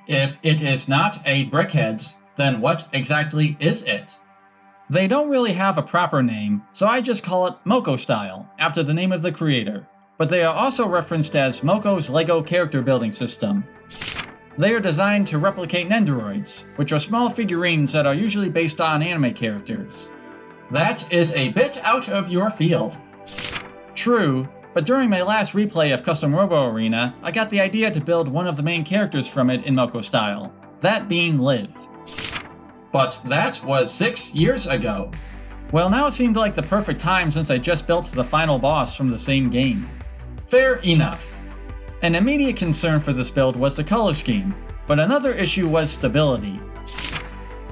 If it is not a BrickHeadz, then what exactly is it? They don't really have a proper name, so I just call it Moko Style, after the name of the creator, but they are also referenced as Moko's LEGO character building system. They are designed to replicate Nendoroids, which are small figurines that are usually based on anime characters. That is a bit out of your field. True, but during my last replay of Custom Robo Arena, I got the idea to build one of the main characters from it in Moko Style, that being Liv. But that was 6 years ago. Well, now it seemed like the perfect time since I just built the final boss from the same game. Fair enough. An immediate concern for this build was the color scheme, but another issue was stability.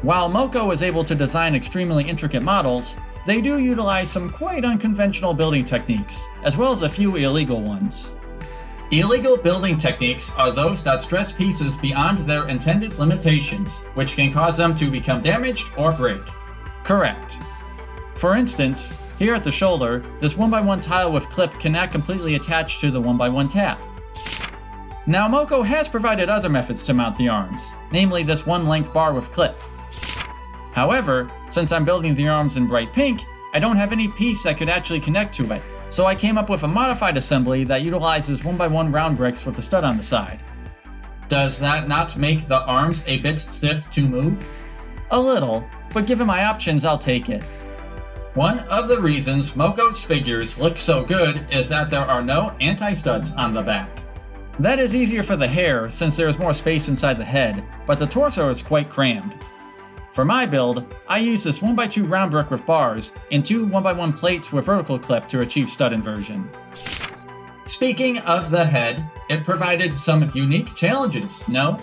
While Moko is able to design extremely intricate models, they do utilize some quite unconventional building techniques, as well as a few illegal ones. Illegal building techniques are those that stress pieces beyond their intended limitations, which can cause them to become damaged or break. Correct. For instance, here at the shoulder, this 1x1 tile with clip cannot completely attach to the 1x1 tap. Now Moko has provided other methods to mount the arms, namely this one length bar with clip. However, since I'm building the arms in bright pink, I don't have any piece that could actually connect to it, so I came up with a modified assembly that utilizes 1x1 round bricks with the stud on the side. Does that not make the arms a bit stiff to move? A little, but given my options, I'll take it. One of the reasons Moko's figures look so good is that there are no anti-studs on the back. That is easier for the hair since there is more space inside the head, but the torso is quite crammed. For my build, I used this 1x2 round brick with bars and 2 1x1 plates with vertical clip to achieve stud inversion. Speaking of the head, it provided some unique challenges, no?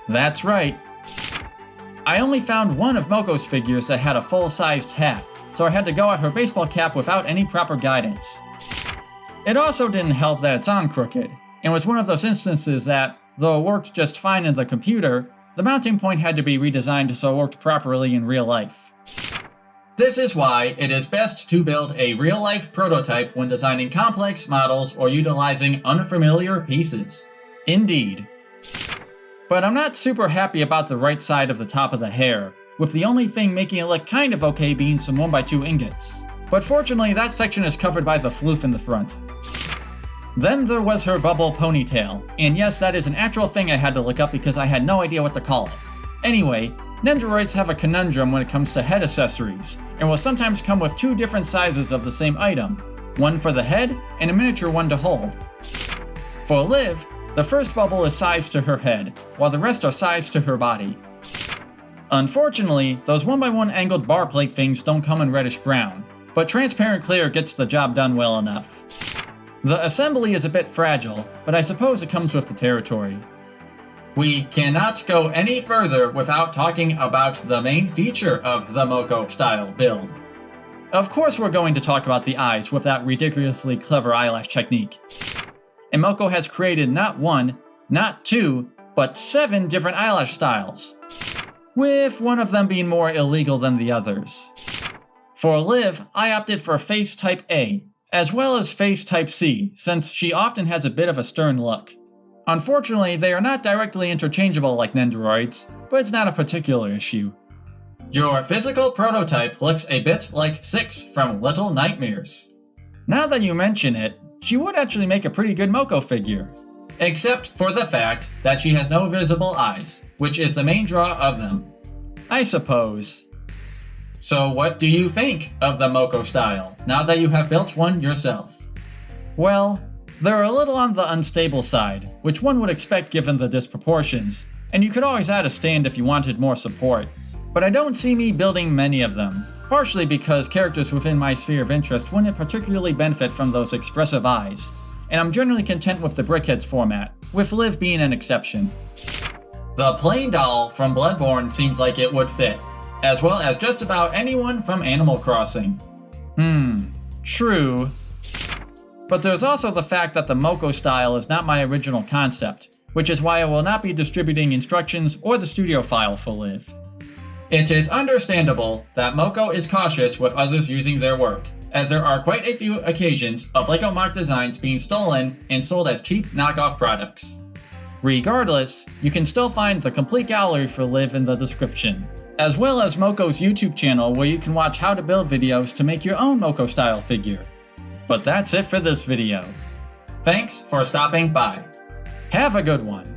That's right. I only found one of Moko's figures that had a full-sized hat, so I had to go at her baseball cap without any proper guidance. It also didn't help that it's on crooked, and was one of those instances that, though it worked just fine in the computer, the mounting point had to be redesigned so it worked properly in real life. This is why it is best to build a real-life prototype when designing complex models or utilizing unfamiliar pieces. Indeed. But I'm not super happy about the right side of the top of the hair, with the only thing making it look kind of okay being some 1x2 ingots. But fortunately that section is covered by the floof in the front. Then there was her bubble ponytail, and yes, that is an actual thing I had to look up because I had no idea what to call it. Anyway, Nendoroids have a conundrum when it comes to head accessories, and will sometimes come with 2 different sizes of the same item, one for the head and a miniature one to hold. For Liv, the first bubble is sized to her head, while the rest are sized to her body. Unfortunately, those 1x1 angled bar plate things don't come in reddish brown, but transparent clear gets the job done well enough. The assembly is a bit fragile, but I suppose it comes with the territory. We cannot go any further without talking about the main feature of the Moko style build. Of course we're going to talk about the eyes with that ridiculously clever eyelash technique. And Moko has created not 1, not 2, but 7 different eyelash styles, with one of them being more illegal than the others. For Liv, I opted for face type A, as well as face type C, since she often has a bit of a stern look. Unfortunately, they are not directly interchangeable like Nendoroids, but it's not a particular issue. Your physical prototype looks a bit like 6 from Little Nightmares. Now that you mention it, she would actually make a pretty good Moko figure. Except for the fact that she has no visible eyes, which is the main draw of them. I suppose. So what do you think of the Moko style, now that you have built one yourself? Well, they're a little on the unstable side, which one would expect given the disproportions, and you could always add a stand if you wanted more support. But I don't see me building many of them, partially because characters within my sphere of interest wouldn't particularly benefit from those expressive eyes, and I'm generally content with the BrickHeadz format, with Liv being an exception. The plain doll from Bloodborne seems like it would fit, as well as just about anyone from Animal Crossing. True. But there's also the fact that the Moko style is not my original concept, which is why I will not be distributing instructions or the studio file for Liv. It is understandable that Moko is cautious with others using their work, as there are quite a few occasions of LEGO MOC designs being stolen and sold as cheap knockoff products. Regardless, you can still find the complete gallery for Liv in the description, as well as Moko's YouTube channel where you can watch how to build videos to make your own Moko style figure. But that's it for this video. Thanks for stopping by. Have a good one.